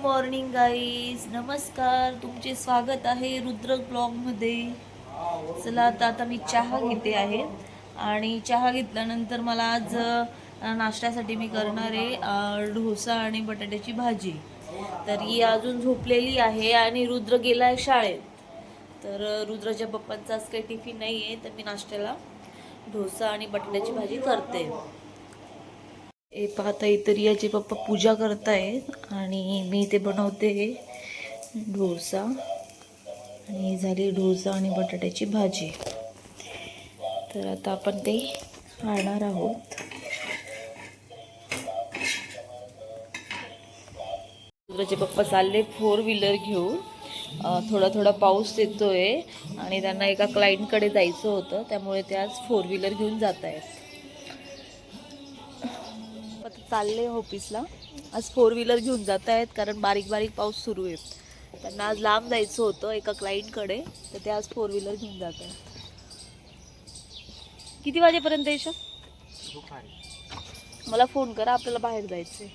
Morning guys, नमस्कार. तुमचे स्वागत आहे रुद्र ब्लॉगमध्ये. चला आता मी चहा घेते आहे आणि चहा घेतल्यानंतर मला आज नाश्त्यासाठी मी करणार आहे डोसा आणि बटाट्याची भाजी. तर ही अजून झोपलेली आहे आणि रुद्र गेला आहे शाळेत. तर रुद्राच्या पप्पांचा आज काही टिफिन नाही आहे, तर मी नाश्त्याला डोसा आणि बटाट्याची भाजी करते. हे पाहता इतर याचे पप्पा पूजा करतायत आणि मी ते बनवते डोसा. आणि झाली डोसा आणि बटाट्याची भाजी. तर आता आपण ते आणणार आहोत. रुद्राचे पप्पा चालले 4 व्हीलर घेऊन. थोडा थोडा पाऊस येतोय आणि त्यांना एका क्लायंटकडे जायचं होतं, त्यामुळे ते आज 4 व्हीलर घेऊन जात आहेत. चालले ऑफिसला. आज 4 व्हीलर घेऊन जात आहेत कारण बारीक बारीक पाऊस सुरू आहे. त्यांना आज लांब जायचं होतं एका क्लायंटकडे, तर ते आज 4 व्हीलर घेऊन जात आहेत. किती वाजेपर्यंत येशील? मला फोन करा, आपल्याला बाहेर जायचंय.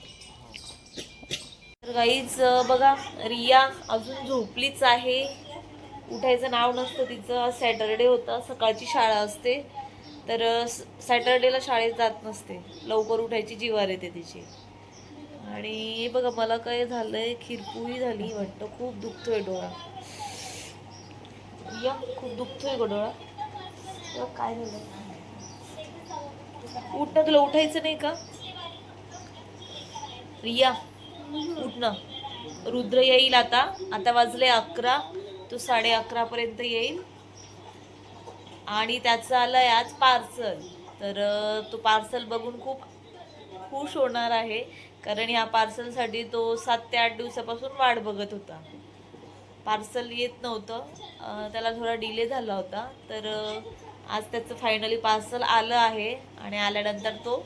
तर गाईज बघा, रिया अजून झोपलीच आहे. उठायचं नाव नसतं तिचं. आज सॅटरडे होता, सकाळची शाळा असते, तर सॅटरडेला शाळेत जात नसते. लवकर उठायची जिवार येते तिची. आणि बघा मला काय झालंय, खिरपुळी झाली वाटतं. खूप दुखतोय डोळा. या खूप दुखतोय ग डोळा. काय झालं? उठ ना, तुला उठायचं नाही का? रिया उठ ना. रुद्र येईल आता. आता वाजले 11. तो 11:30 पर्यंत येईल आणि त्याचं आलंय आज पार्सल. तर तो पार्सल बघून खूप खुश होणार आहे, कारण ह्या पार्सलसाठी तो 7 ते 8 दिवसापासून वाट बघत होता. पार्सल येत नव्हतं, त्याला थोडा डिले झाला होता. तर आज त्याचं फायनली पार्सल आलं आहे आणि आल्यानंतर तो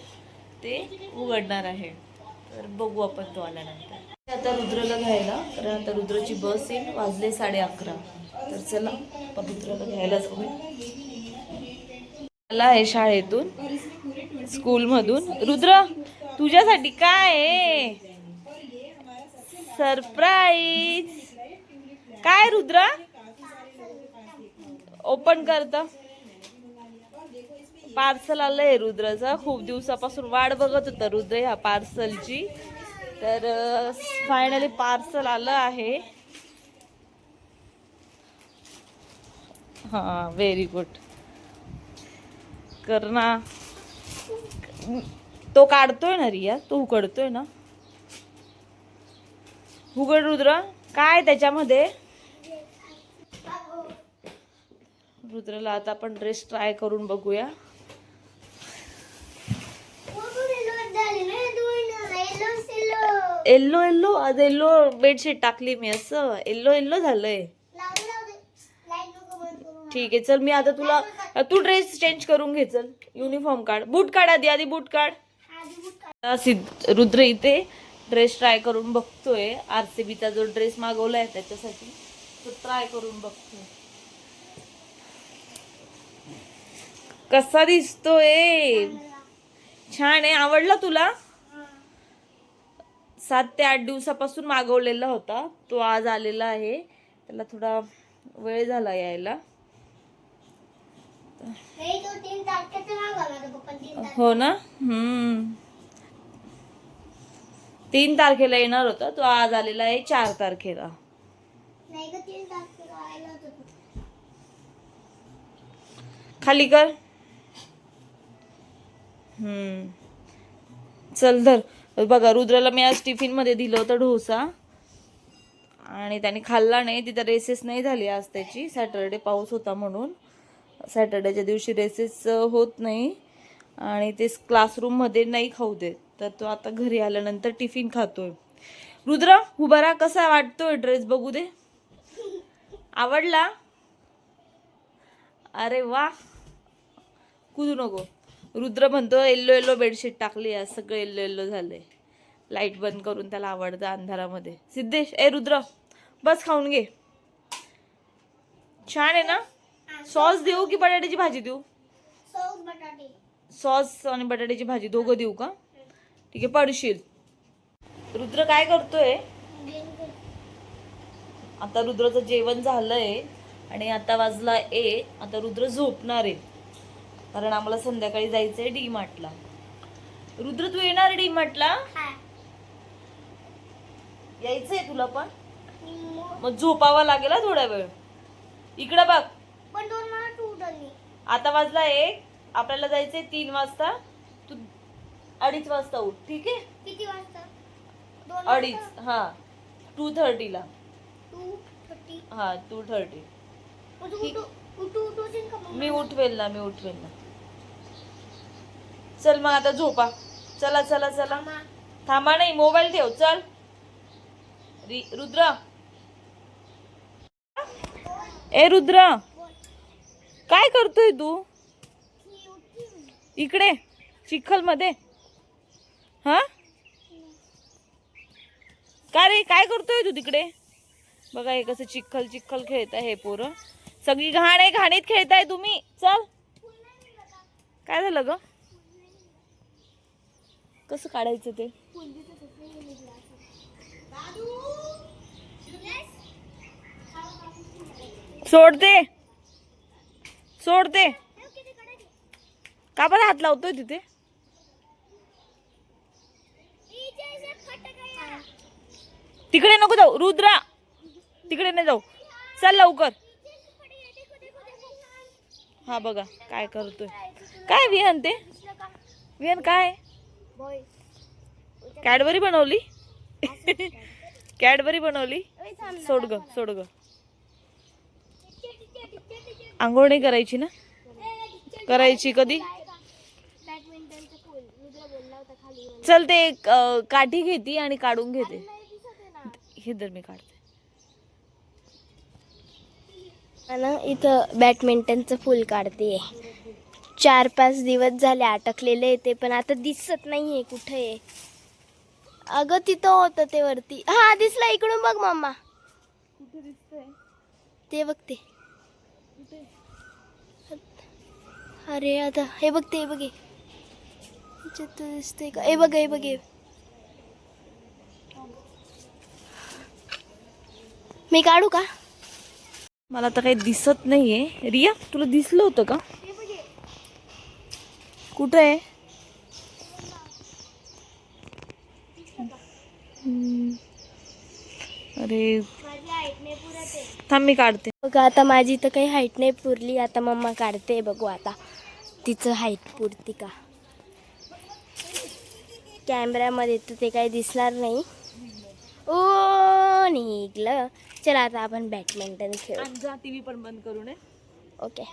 ते उघडणार आहे. तर बघू आपण तो आल्यानंतर. आता रुद्रला घ्यायला, तर आता रुद्रची बस येईल. वाजले 11:30. तर चला आपण रुद्रला घ्यायला जाऊया. आला आहे शाळेतून, स्कूलमधून. रुद्र तुझ्यासाठी काय आहे? सरप्राईज. काय रुद्र? ओपन करत. पार्सल आलंय रुद्रचं. खूप दिवसापासून वाट बघत होता रुद्र ह्या पार्सलची. तर फायनली पार्सल आलं आहे. हा, व्हेरी गुड. कर ना. तो काढतोय ना रिया, तो उघडतोय ना. उघड रुद्र, काय त्याच्यामध्ये? रुद्रला आता आपण ड्रेस ट्राय करून बघूया. Yellow yellow. आज येल्लो बेडशीट टाकली मी. असं येल्लो येल्लो झालंय. ठीक आहे, चल मी आता तुला, तू ड्रेस चेंज करून घे. चल युनिफॉर्म काढ, बूट काढ आधी बूट काढ. रुद्र इथे ड्रेस ट्राय करून बघतोय. RCBचा जो ड्रेस मागवलाय त्याच्यासाठी तो ट्राय करून बघतोय. कसा दिसतोय? छान आहे. आवडला तुला? 7 ते 8 दिवसापासून मागवलेला होता, तो आज आलेला आहे. त्याला थोडा वेळ झाला यायला. हो ना. 3 तारखेला येणार होता, तो आज आलेला आहे 4 तारखेला. खाली कर. चल धर. बघा, रुद्राला मी आज टिफिन मध्ये दिलं होतं डोसा आणि त्याने खाल्ला नाही. तिथं रेसेस नाही झाली आज त्याची. सॅटरडे पाऊस होता म्हणून सॅटरडेच्या दिवशी रेसेस होत नाही आणि ते क्लासरूम मध्ये नाही खाऊ देत. तर तो आता घरी आल्यानंतर टिफिन खातोय. रुद्र उभा राहा. कसा वाटतोय ड्रेस? बघू दे. आवडला? अरे वा. कुदू नको. रुद्र म्हणतो येल्लो येल्लो बेडशीट टाकली. आज सगळं येल्लो येल्लो झालंय. लाईट बंद करून त्याला आवडतं अंधारामध्ये. सिद्धेश, रुद्र बस, खाऊन घे. छान आहे ना? सॉस देऊ की बटाट्याची भाजी देऊ? सॉस आणि बटाट्याची भाजी दोघं देऊ का? ठीक आहे, पडशील. रुद्र काय करतोय? आता रुद्रचं जेवण झालंय आणि आता वाजला 1. आता रुद्र झोपणार आहे कारण आम्हाला संध्याकाळी जायचंय डी मार्टला. रुद्र तू येणार डी मार्टला? यायचंय तुला पण? मग झोपावा लागेल थोडा वेळ. इकडे बघ. आता वाजला 1. आपल्याला जायचंय 3 वाजता. तू 2:30 वाजता उठ. ठीक आहे? किती वाजता? 2:30. हा 2:30 ला. 2:30. हा 2:30. मी उठवेल ना. चल मग आता झोपा. चला चला चला. थांबा नाही, मोबाईल ठेव. चल रुद्र. ए रुद्र, काय करतोय तू इकडे चिखल मध्ये? हा का रे, काय करतोय तू तिकडे? बघा हे कसं चिखल चिखल खेळताय हे पोरं. सगळी घाण आहे, घाणीत खेळताय तुम्ही. चल. काय झालं ग? कसं काढायचं ते? सोडते का बरं हात लावतोय तिथे? तिकडे नको जाऊ रुद्रा, तिकडे नाही जाऊ. चल लवकर. हा बघा काय करतोय. काय विहान ते? विहान काय? कॅडबरी बनवली? कॅडबरी बनवली? सोड ग. आंघोळ नाही करायची ना? करायची कधी? चल ते काठी घेती आणि काढून घेते. हे दर मी काढते. इथं बॅडमिंटनचं फूल काढते. 4-5 दिवस झाले अटकलेले ते, पण आता दिसत नाहीये कुठे. अगं तिथं होतं ते वरती. हा दिसला. इकडून बघ मम्मा. कुठे दिसतंय ते? बघते. अरे आता हे बघते. हे बघे दिसते का? हे बघ. मी काढू का? मला तर काही दिसत नाहीये. रिया तुला दिसलं होतं का? कुठे आहे? अरे थांब मी काढते. बघा आता माझी तर काही हाईट नाही पुरली. आता मम्मा काढते. बघू आता तिचं हाईट पुरती का. कॅमेऱ्यामध्ये तर ते काही दिसणार नाही. ओ निघलं. चला आता आपण बॅडमिंटन खेळू. जा टीव्ही पण बंद करू नये. ओके.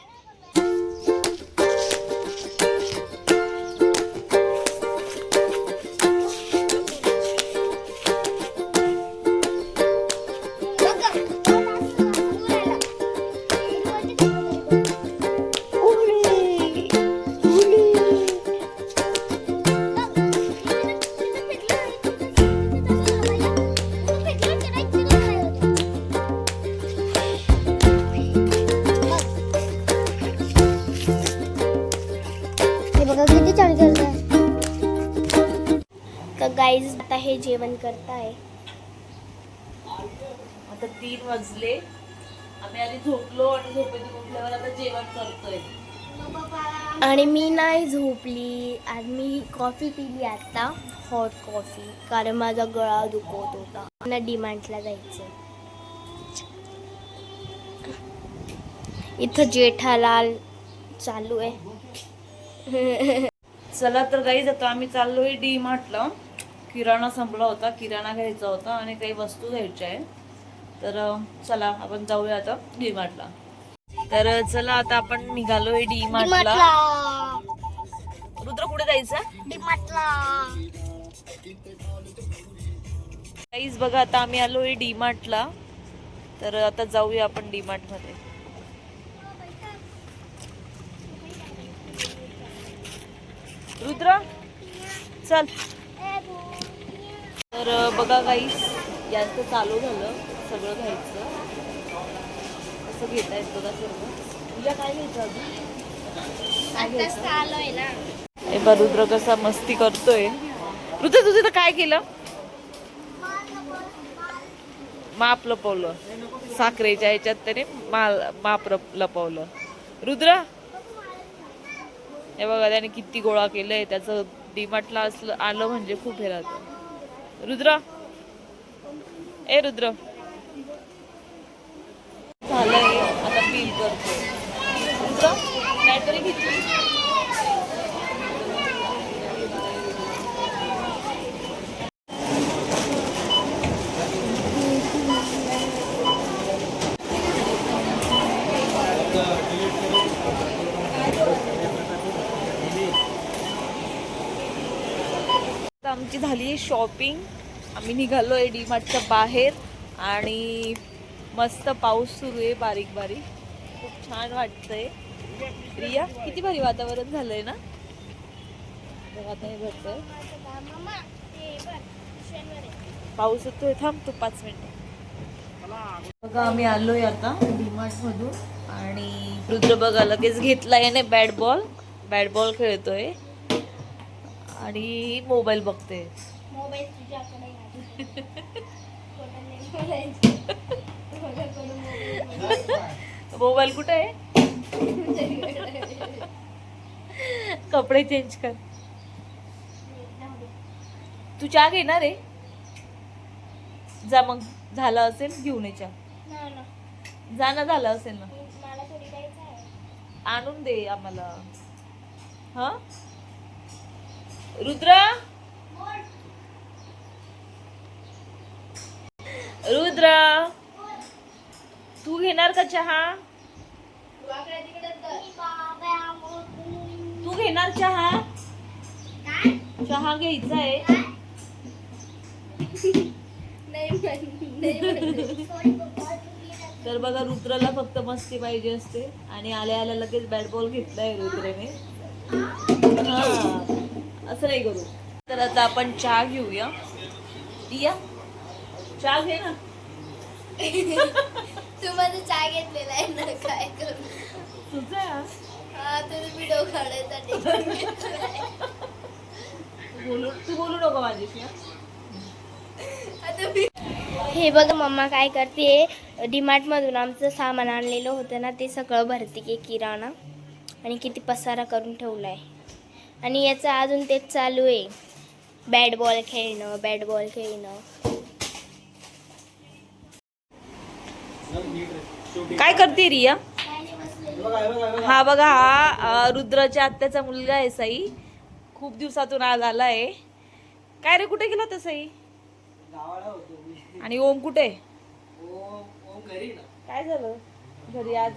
तर गाईज आता हे जेवण करताय. आता 3 वाजले. आम्ही आधी झोपलो आणि झोपेतून उठल्यावर आता जेवण करतोय. आणि मी नाही झोपली. आज मी कॉफी पिली आता, हॉट कॉफी, कारण माझा गळा दुखत होता. मला डीमार्टला जायचं. इथं जेठालाल चालू आहे. चला तर गाईज आता आम्ही चाललोय डी मार्टला. किराणा संपला होता, किराणा घ्यायचा होता आणि काही वस्तू घ्यायच्या आहे. तर चला आपण जाऊया आता डी मार्टला. तर चला आता आपण निघालोय डी मार्टला. रुद्र कुठे जायचं? डी मार्टला. गाईज बघा आता आम्ही आलोय डी मार्टला. तर आता जाऊया आपण डी मार्ट मध्ये. रुद्र चल. तर बघा गाईस याचं चालू झालं सगळं घ्यायचं. कसं घेतायत बघा सर्व. तुला काय घ्यायचं अजून? हे बघ रुद्र कसा मस्ती करतोय. रुद्र तुझं तर काय केलं? माप लपवलं साखरेच्या ह्याच्यात त्याने माप लपवलं. रुद्र हे बघा त्याने किती गोळा केलंय. त्याचं डीमार्टला असलं आलं म्हणजे खूप हे राहतं. रुद्र ए रुद्र झालंय आता फील करतोय. रुद्र बॅटरी घेतली. आमची झाली शॉपिंग. आम्ही निघालोय डीमार्टच्या बाहेर आणि मस्त पाऊस सुरू आहे बारीक बारीक. खूप छान वाटतंय. रिया किती भारी वातावरण झालंय ना. आता हे भरतंय पाऊस येतोय. थांबतो 5 मिनिटं. बघा आम्ही आलोय आता डीमार्ट मधून आणि रुद्र बघा लगेच घेतला याने बॅट बॉल खेळतोय आणि मोबाईल बघते. मोबाईल कुठे आहे. कपडे चेंज कर. तू चहा घेणार आहे. जा मग झालं असेल घेऊन ये चहा. जा ना झालं असेल ना आणून दे आम्हाला. हा रुद्र रुद्र तू घेणार का चहा. तू घेणार चहा. चहा घ्यायचा आहे. तर बघा रुद्रला फक्त मस्ती पाहिजे असते आणि आल्या आल्या लगेच बॅट बॉल घेतलाय रुद्रने. असं नाही करू. तर आता आपण चहा घेऊया. रिया चहा घे ना. तू माझा चहा घेतलेला आहे ना. काय करू तुझा हा तुझा व्हिडिओ काढायसाठी तू बोलू नको माझ्याशी. हे बघ मम्मा काय करते. डीमार्ट मधून आमचं सामान आणलेलं होतं ना ते सगळं भरती की किराणा आणि किती पसारा करून ठेवलाय. आणि याचं अजून तेच चालू आहे. बॅट बॉल खेळणं. काय करते रिया. हा बघा हा रुद्राच्या आत्याचा मुलगा आहे साई. खूप दिवसातून आज आलाय. काय रे कुठे गेला होता साई. आणि ओम कुठे. काय झालं घरी आज.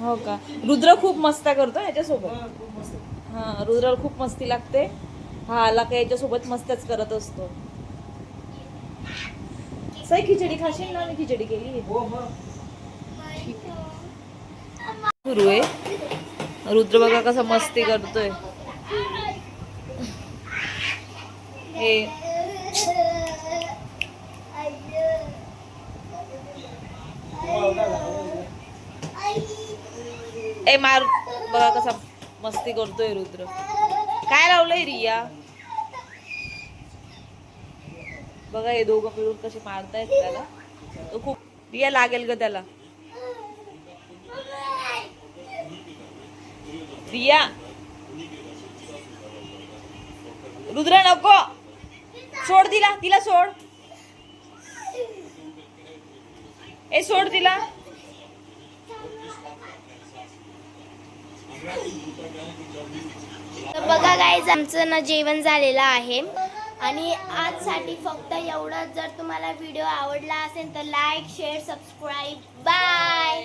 हो का. रुद्र खूप मस्ता करतो याच्यासोबत. हा रुद्राला खूप मस्ती लागते. हा आला का याच्यासोबत मस्तच करत असतो. साई खिचडी खाशील ना. मी खिचडी केली सुरू आहे. रुद्र बघा कसा मस्ती करतोय. हे ए मार बघा कसा मस्ती करतोय रुद्र. काय लावलंय रिया. बघा हे दोघं मिळून कसे मारतायत त्याला. तो खूप रिया लागेल ग त्याला. रिया रुद्र नको. सोड तिला सोड. ए सोड तिला. तर बघा गाईज आमचं ना जेवण झालेलं आहे आणि आजसाठी फक्त एवढंच. जर तुम्हाला व्हिडिओ आवडला असेल तर लाईक शेअर सबस्क्राईब बाय.